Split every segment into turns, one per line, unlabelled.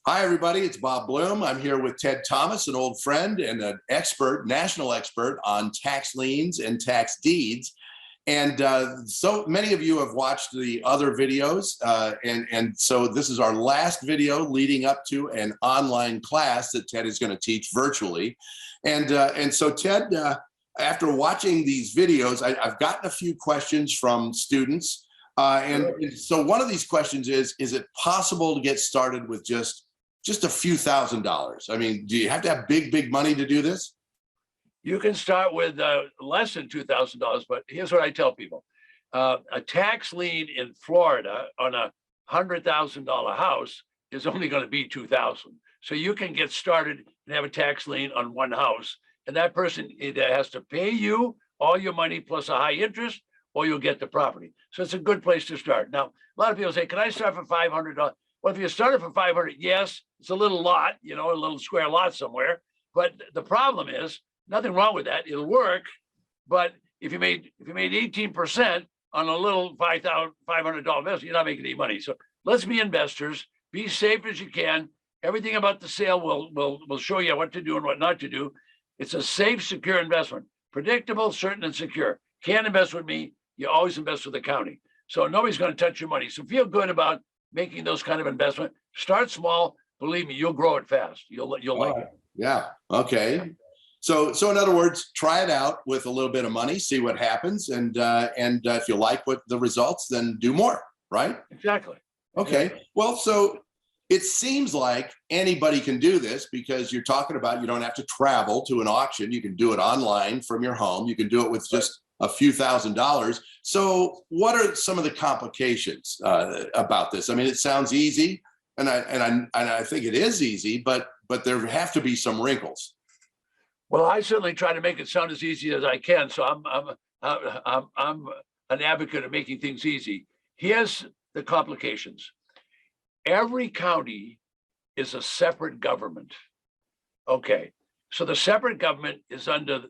Hi, everybody. It's Bob Bluhm. I'm here with Ted Thomas, an old friend and an expert, national expert on tax liens and tax deeds. And so many of you have watched the other videos. And so this is our last video leading up to an online class that Ted is going to teach virtually. And so Ted, after watching these videos, I've gotten a few questions from students. And so one of these questions is it possible to get started with just a few $1,000s? I mean, do you have to have big money to do this?
You can start with less than $2,000, but here's what I tell people. A tax lien in Florida on a $100,000 house is only going to be $2,000. So you can get started and have a tax lien on one house, and that person either has to pay you all your money plus a high interest, or you'll get the property. So it's a good place to start. Now, a lot of people say, can I start for $500? Well, if you started for $500, yes, it's a little lot, a little square lot somewhere. But the problem is, nothing wrong with that. It'll work. But if you made 18% on a little $500 investment, you're not making any money. So let's be investors. Be safe as you can. Everything about the sale will show you what to do and what not to do. It's a safe, secure investment. Predictable, certain, and secure. Can't invest with me. You always invest with the county. So nobody's going to touch your money. So feel good about making those kind of investment. Start small. Believe me, you'll grow it fast. You'll like it.
Yeah. Okay. So in other words, try it out with a little bit of money, see what happens, and if you like what the results, then do more. Right?
Exactly.
Okay. Well, so it seems like anybody can do this because you're talking about you don't have to travel to an auction. You can do it online from your home. You can do it with just a few $1,000s. So what are some of the complications about this? I mean, it sounds easy, and I think it is easy, but there have to be some wrinkles.
Well, I certainly try to make it sound as easy as I can. So I'm an advocate of making things easy. Here's the complications. Every county is a separate government. Okay, so the separate government is under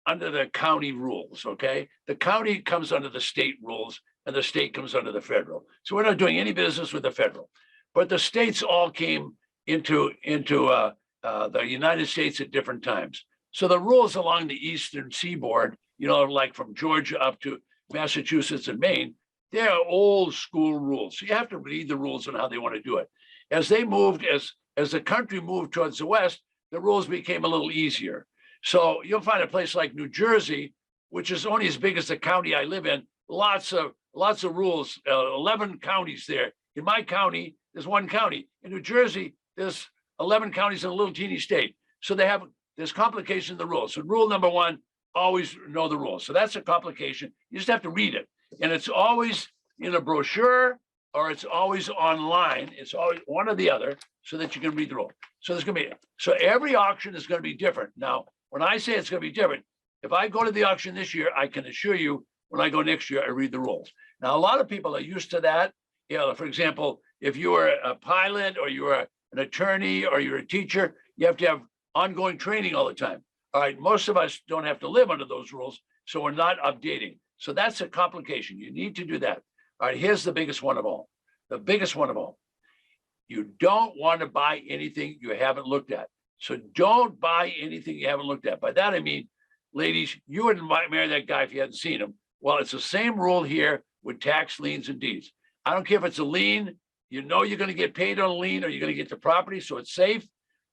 the county rules. Okay, the county comes under the state rules, and the state comes under the federal. So we're not doing any business with the federal, but the states all came into the United States at different times. So the rules along the eastern seaboard, like from Georgia up to Massachusetts and Maine, they're old school rules. So you have to read the rules on how they want to do it. As they moved, as the country moved towards the west, the rules became a little easier. So you'll find a place like New Jersey, which is only as big as the county I live in, lots of rules, 11 counties there. In my county, there's one county. In New Jersey, there's 11 counties in a little teeny state. So there's complication in the rules. So rule number one, always know the rules. So that's a complication. You just have to read it. And it's always in a brochure or it's always online. It's always one or the other so that you can read the rule. So so every auction is going to be different. Now, when I say it's going to be different, if I go to the auction this year, I can assure you when I go next year, I read the rules. Now, a lot of people are used to that. For example, if you are a pilot or you are an attorney or you're a teacher, you have to have ongoing training all the time. All right, most of us don't have to live under those rules, so we're not updating. So that's a complication. You need to do that. All right, here's the biggest one of all. The biggest one of all. You don't want to buy anything you haven't looked at. So don't buy anything you haven't looked at. By that, I mean, ladies, you wouldn't marry that guy if you hadn't seen him. Well, it's the same rule here with tax liens and deeds. I don't care if it's a lien. You're going to get paid on a lien or you're going to get the property, so it's safe.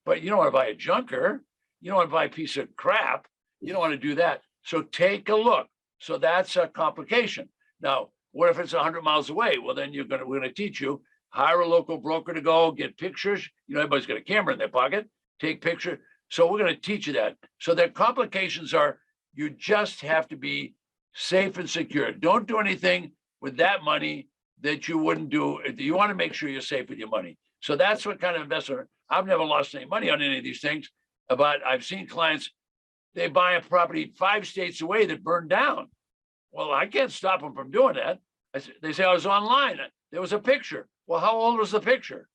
But you don't want to buy a junker. You don't want to buy a piece of crap. You don't want to do that. So take a look. So that's a complication. Now, what if it's 100 miles away? Well, then we're going to teach you, hire a local broker to go get pictures. Everybody's got a camera in their pocket, take pictures. So we're going to teach you that. So the complications are, you just have to be safe and secure. Don't do anything with that money that you wouldn't do. You want to make sure you're safe with your money. So that's what kind of investment. I've never lost any money on any of these things, but I've seen clients, they buy a property 5 states away that burned down. Well, I can't stop them from doing that. They say I was online. There was a picture. Well, how old was the picture?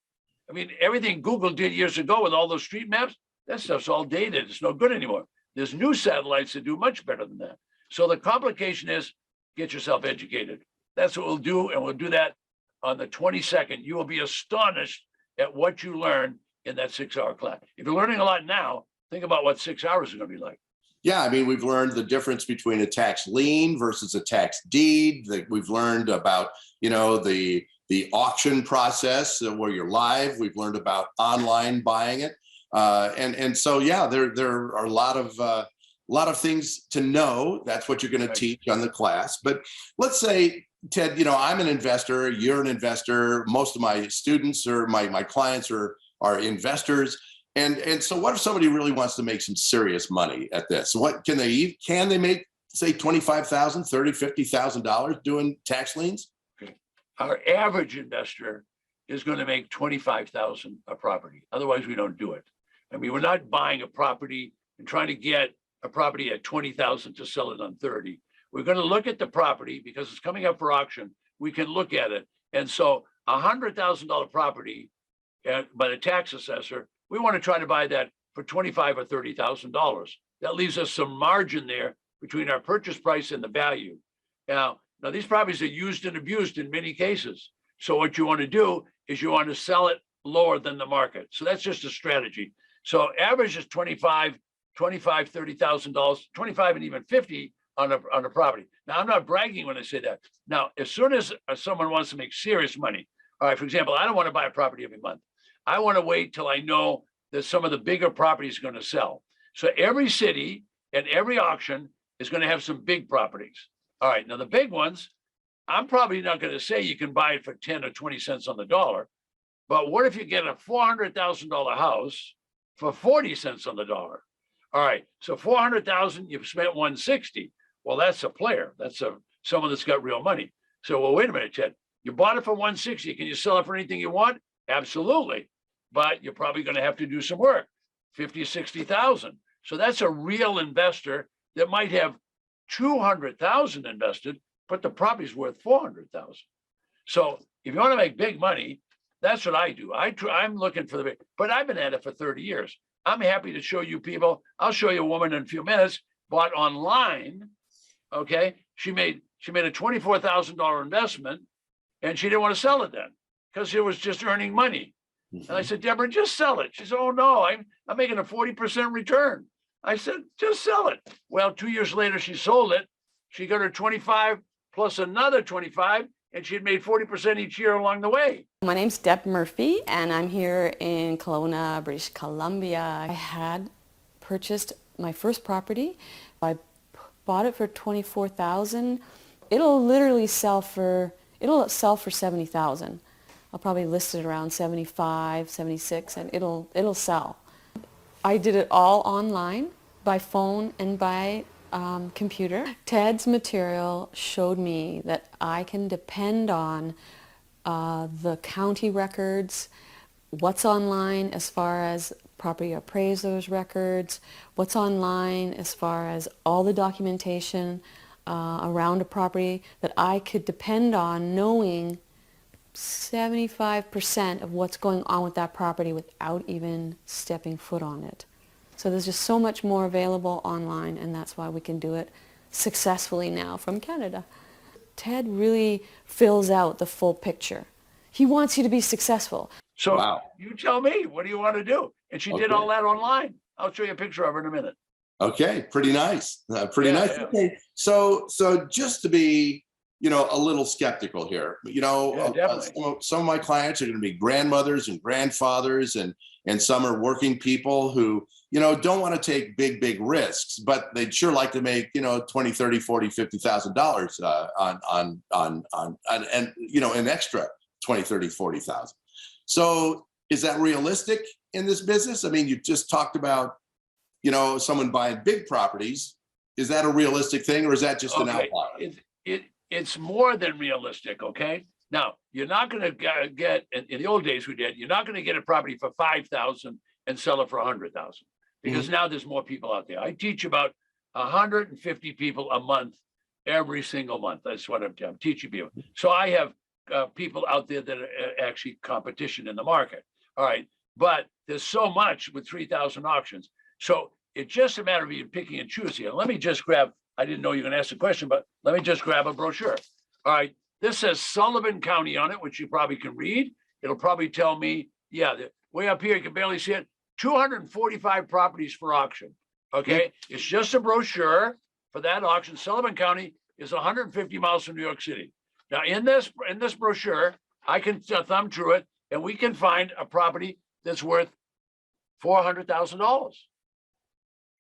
I mean, everything Google did years ago with all those street maps, that stuff's all dated. It's no good anymore. There's new satellites that do much better than that. So the complication is get yourself educated. That's what we'll do. And we'll do that on the 22nd. You will be astonished at what you learn in that 6-hour class. If you're learning a lot now, think about what 6 hours are going to be like.
Yeah, I mean, we've learned the difference between a tax lien versus a tax deed. That we've learned about, the auction process where you're live. We've learned about online buying it, and so yeah, there are a lot of things to know. That's what you're going to teach on the class. But let's say, Ted, I'm an investor. You're an investor. Most of my students or my clients are investors. And so what if somebody really wants to make some serious money at this? What can they make, say, $25,000, $30,000, $50,000 doing tax liens?
Okay. Our average investor is going to make $25,000 a property. Otherwise, we don't do it. I mean, we're not buying a property and trying to get a property at $20,000 to sell it on 30. We're going to look at the property because it's coming up for auction. We can look at it. And so $100,000 property by the tax assessor, we want to try to buy that for $25,000 or $30,000. That leaves us some margin there between our purchase price and the value. Now these properties are used and abused in many cases. So what you want to do is you want to sell it lower than the market. So that's just a strategy. So average is $25,000, $30,000, 25 and even 50 on a property. Now, I'm not bragging when I say that. Now, as soon as someone wants to make serious money, all right, for example, I don't want to buy a property every month. I want to wait till I know that some of the bigger properties are going to sell. So every city and every auction is going to have some big properties. All right, now the big ones, I'm probably not going to say you can buy it for 10 or 20 cents on the dollar, but what if you get a $400,000 house for 40 cents on the dollar? All right, so 400,000, you've spent 160. Well, that's a player. That's someone that's got real money. So, well, wait a minute, Ted. You bought it for 160. Can you sell it for anything you want? Absolutely. But you're probably going to have to do some work, 50, 60,000. So that's a real investor that might have 200,000 invested, but the property's worth 400,000. So if you want to make big money, that's what I do. I'm looking for the big, but I've been at it for 30 years. I'm happy to show you people. I'll show you a woman in a few minutes, bought online. Okay. She made a $24,000 investment and she didn't want to sell it then because it was just earning money. And I said, Deborah, just sell it. She said, oh no, I'm making a 40% return. I said, just sell it. Well, 2 years later, she sold it. She got her 25 plus another 25, and she had made 40% each year along the way.
My name's Deb Murphy, and I'm here in Kelowna, British Columbia. I had purchased my first property. I bought it for $24,000. It'll literally sell for $70,000. I'll probably list it around 75, 76, and it'll sell. I did it all online, by phone and by computer. Ted's material showed me that I can depend on the county records, what's online as far as property appraisers records, what's online as far as all the documentation around a property, that I could depend on knowing 75% of what's going on with that property without even stepping foot on it. So there's just so much more available online, and that's why we can do it successfully now from Canada. Ted really fills out the full picture. He wants you to be successful.
So
wow.
You tell me, what do you want to do? And she did all that online. I'll show you a picture of her in a minute. Okay,
pretty nice. Nice. Yeah. Okay, so just to be, a little skeptical here. Some of my clients are going to be grandmothers and grandfathers, and some are working people who, don't want to take big risks, but they'd sure like to make, 20, 30, 40, $50,000 on an extra 20, 30, 40,000. So is that realistic in this business? I mean, you just talked about, someone buying big properties. Is that a realistic thing, or is that just an outlier?
It's more than realistic, okay? Now, you're not going to get, in the old days we did, you're not going to get a property for 5,000 and sell it for 100,000, because now there's more people out there. I teach about 150 people a month, every single month. That's what I'm teaching people. So I have people out there that are actually competition in the market. All right, but there's so much with 3,000 auctions. So it's just a matter of you picking and choosing. Let me just grab, I didn't know you were going to ask a question, but let me just grab a brochure. All right, this says Sullivan County on it, which you probably can read. It'll probably tell me, Yeah, way up here, you can barely see it. 245 properties for auction. Okay, it's just a brochure for that auction. Sullivan County is 150 miles from New York City. Now, in this brochure, I can thumb through it, and we can find a property that's worth $400,000.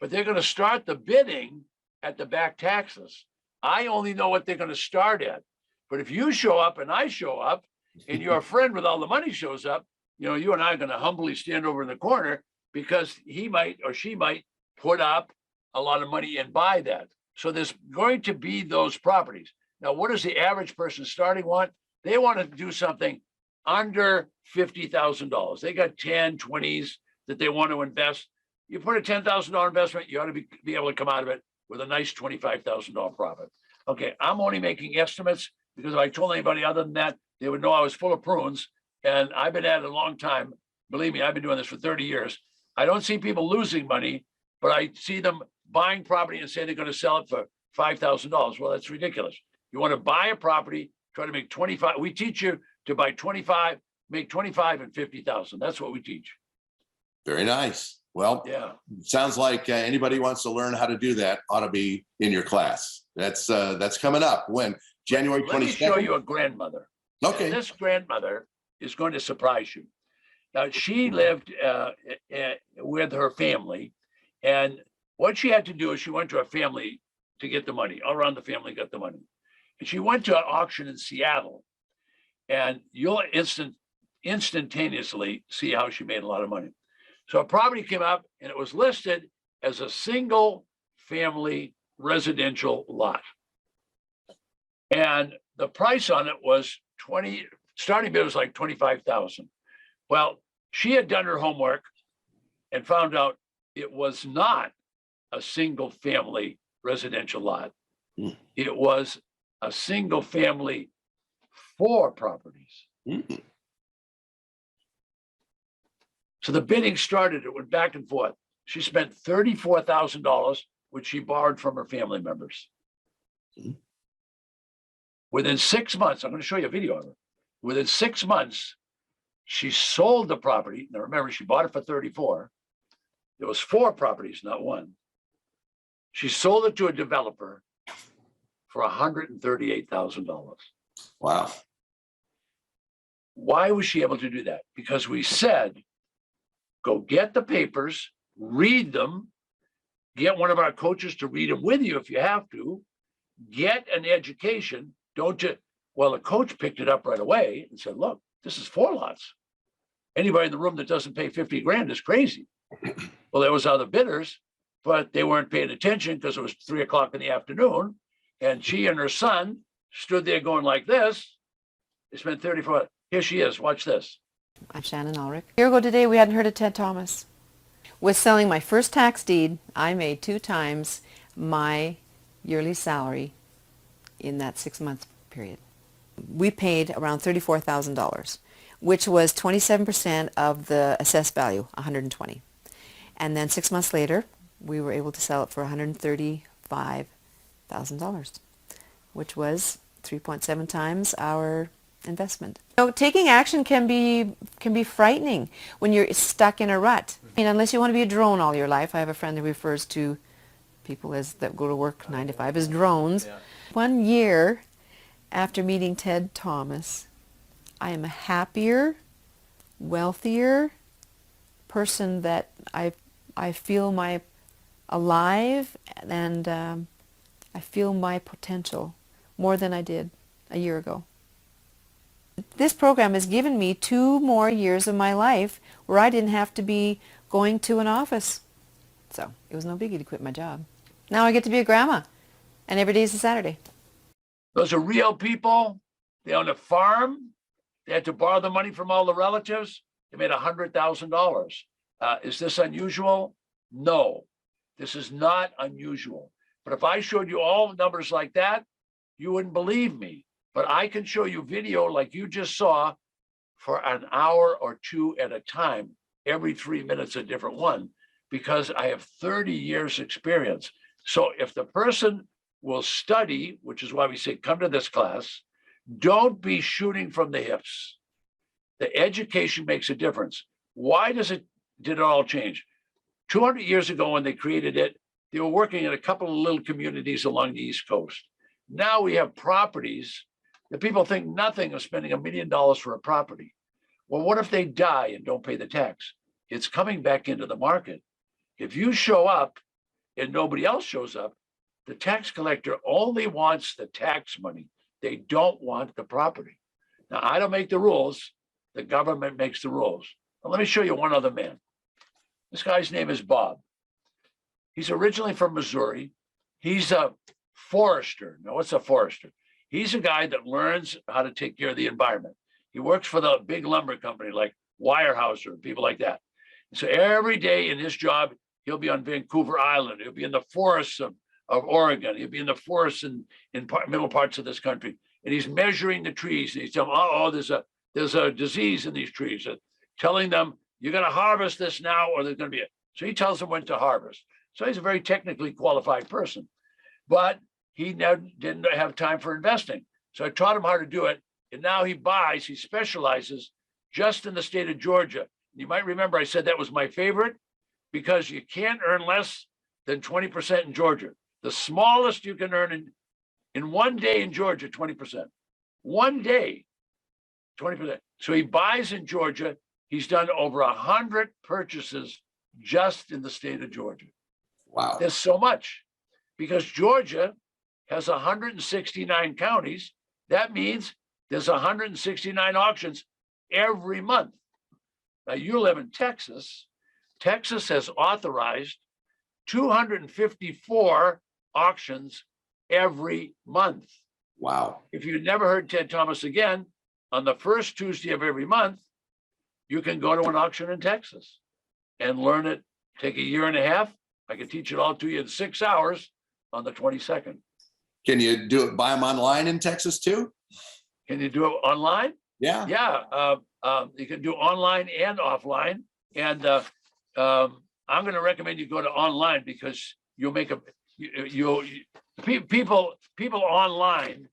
But they're going to start the bidding at the back taxes. I only know what they're going to start at. But if you show up and I show up, and your friend with all the money shows up, you and I are going to humbly stand over in the corner because he might or she might put up a lot of money and buy that. So there's going to be those properties. Now, what does the average person starting want? They want to do something under $50,000. They got 10, 20s that they want to invest. You put a $10,000 investment, you ought to be able to come out of it with a nice $25,000 profit. Okay, I'm only making estimates because if I told anybody other than that, they would know I was full of prunes. And I've been at it a long time. Believe me, I've been doing this for 30 years. I don't see people losing money, but I see them buying property and say they're going to sell it for $5,000. Well, that's ridiculous. You want to buy a property, try to make 25. We teach you to buy 25, make 25 and 50,000. That's what we teach.
Very nice. Well,
yeah,
sounds like anybody who wants to learn how to do that ought to be in your class. That's coming up. When? January 22nd?
Let me show you a grandmother.
Okay.
And this grandmother is going to surprise you. Now, she lived with her family, and what she had to do is she went to a family to get the money. All around the family got the money. And she went to an auction in Seattle, and you'll instantaneously see how she made a lot of money. So a property came up, and it was listed as a single family residential lot. And the price on it was starting bid was like 25,000. Well, she had done her homework and found out it was not a single family residential lot.
Mm.
It was a single family 4 properties.
Mm.
So the bidding started, it went back and forth. She spent $34,000, which she borrowed from her family members.
Mm.
Within 6 months, I'm going to show you a video of it. Within 6 months, she sold the property. Now remember, she bought it for 34. There was 4 properties, not 1. She sold it to a developer for $138,000.
Wow.
Why was she able to do that? Because we said, go get the papers, read them, get one of our coaches to read them with you if you have to, get an education. Don't just, well, the coach picked it up right away and said, look, this is 4 lots. Anybody in the room that doesn't pay 50 grand is crazy. Well, there was other bidders, but they weren't paying attention because it was 3 o'clock in the afternoon. And she and her son stood there going like this. They spent 34. Here she is. Watch this.
I'm Shannon Ulrich. A year ago today, we hadn't heard of Ted Thomas. With selling my first tax deed, I made 2 times my yearly salary in that 6-month period. We paid around $34,000, which was 27% of the assessed value, $120,000. And then 6 months later, we were able to sell it for $135,000, which was 3.7 times our investment. So taking action can be frightening when you're stuck in a rut. I mean, unless you want to be a drone all your life. I have a friend that refers to people that go to work 9 to 5 as drones. Yeah. 1 year after meeting Ted Thomas, I am a happier, wealthier person that I feel alive, and I feel my potential more than I did a year ago. This program has given me 2 more years of my life where I didn't have to be going to an office. So it was no biggie to quit my job. Now I get to be a grandma, and every day is a Saturday.
Those are real people. They own a farm. They had to borrow the money from all the relatives. They made $100,000. Is this unusual? No, this is not unusual. But if I showed you all numbers like that, you wouldn't believe me. But I can show you video like you just saw for an hour or 2 at a time, every 3 minutes a different one, because I have 30 years experience. So if the person will study, which is why we say, come to this class, don't be shooting from the hips. The education makes a difference. Why did it all change? 200 years ago when they created it, they were working in a couple of little communities along the East Coast. Now we have properties that people think nothing of spending $1 million for a property. Well, what if they die and don't pay the tax? It's coming back into the market. If you show up and nobody else shows up, the tax collector only wants the tax money. They don't want the property. Now, I don't make the rules. The government makes the rules. Now, let me show you one other man. This guy's name is Bob. He's originally from Missouri. He's a forester. Now, what's a forester? He's a guy that learns how to take care of the environment. He works for the big lumber company like Weyerhaeuser and people like that. And so every day in his job, he'll be on Vancouver Island. He'll be in the forests of Oregon. He'll be in the forests in middle parts of this country. And he's measuring the trees. And he's telling them, there's a disease in these trees. Telling them, you're going to harvest this now or there's going to be So he tells them when to harvest. So he's a very technically qualified person. But he didn't have time for investing. So I taught him how to do it. And now he specializes just in the state of Georgia. You might remember I said that was my favorite because you can't earn less than 20% in Georgia. The smallest you can earn in one day in Georgia, 20%. One day, 20%. So he buys in Georgia. He's done over 100 purchases just in the state of Georgia.
Wow.
There's so much because Georgia has 169 counties. That means there's 169 auctions every month. Now you live in Texas. Texas has authorized 254 auctions every month.
Wow.
If you've never heard Ted Thomas again, on the first Tuesday of every month, you can go to an auction in Texas and learn it. Take a year and a half. I can teach it all to you in 6 hours on the 22nd.
Can you buy them online in Texas too?
Can you do it online?
Yeah.
Yeah. You can do online and offline. And I'm going to recommend you go to online because you'll make people online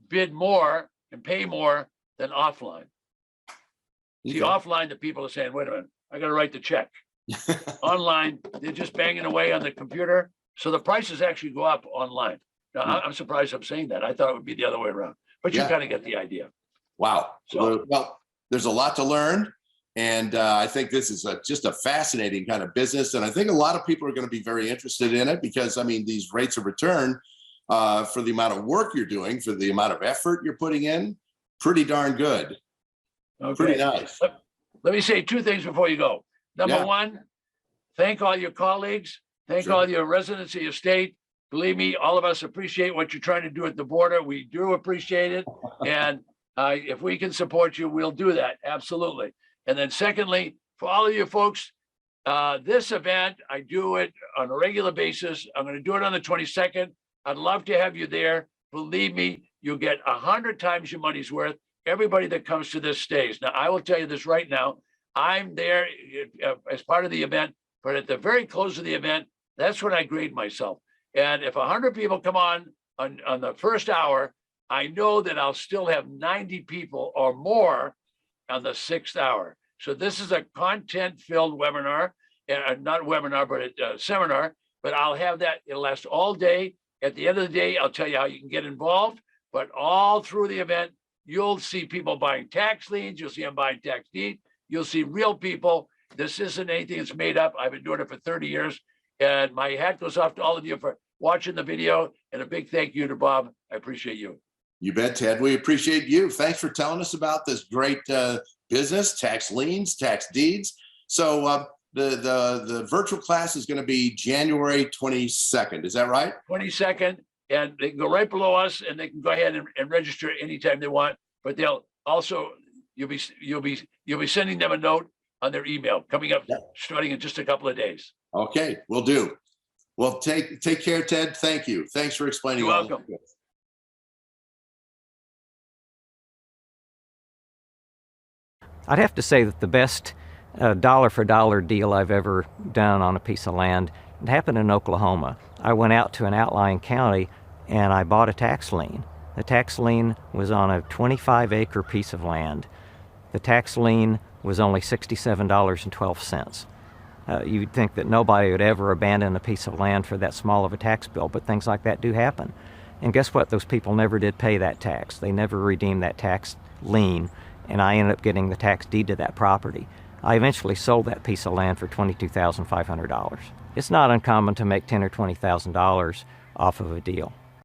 bid more and pay more than offline. See, offline, the people are saying, wait a minute, I got to write the check. Online, they're just banging away on the computer. So the prices actually go up online. Now, I'm surprised I'm saying that. I thought it would be the other way around, but you kind of get the idea.
Wow.
So,
well, there's a lot to learn. And I think this is just a fascinating kind of business. And I think a lot of people are going to be very interested in it because, I mean, these rates of return for the amount of work you're doing, for the amount of effort you're putting in, pretty darn good.
okay.
Pretty nice.
Let me say two things before you go. Number one, thank all your colleagues. Thank all your residents of your state. Believe me, all of us appreciate what you're trying to do at the border. We do appreciate it. And if we can support you, we'll do that. Absolutely. And then secondly, for all of you folks, this event, I do it on a regular basis. I'm going to do it on the 22nd. I'd love to have you there. Believe me, you'll get 100 times your money's worth. Everybody that comes to this stays. Now, I will tell you this right now. I'm there as part of the event, but at the very close of the event, that's when I grade myself. And if 100 people come on the first hour, I know that I'll still have 90 people or more on the 6th hour. So this is a content-filled webinar, not webinar, but a seminar, but I'll have that. It'll last all day. At the end of the day, I'll tell you how you can get involved, but all through the event, you'll see people buying tax liens. You'll see them buying tax deeds. You'll see real people. This isn't anything that's made up. I've been doing it for 30 years. And my hat goes off to all of you for watching the video. And a big thank you to Bob. I appreciate you.
You bet, Ted. We appreciate you. Thanks for telling us about this great business, tax liens, tax deeds. So the virtual class is going to be January 22nd. Is that right?
22nd. And they can go right below us and they can go ahead and register anytime they want. But they'll also, you'll be sending them a note on their email coming up starting in just a couple of days.
Okay, will do. Well, take care, Ted. Thank you. Thanks for explaining.
You're welcome.
I'd have to say that the best dollar for dollar deal I've ever done on a piece of land, it happened in Oklahoma. I went out to an outlying county and I bought a tax lien. The tax lien was on a 25-acre piece of land. The tax lien was only $67.12. You'd think that nobody would ever abandon a piece of land for that small of a tax bill, but things like that do happen. And guess what? Those people never did pay that tax. They never redeemed that tax lien, and I ended up getting the tax deed to that property. I eventually sold that piece of land for $22,500. It's not uncommon to make $10,000 or $20,000 off of a deal.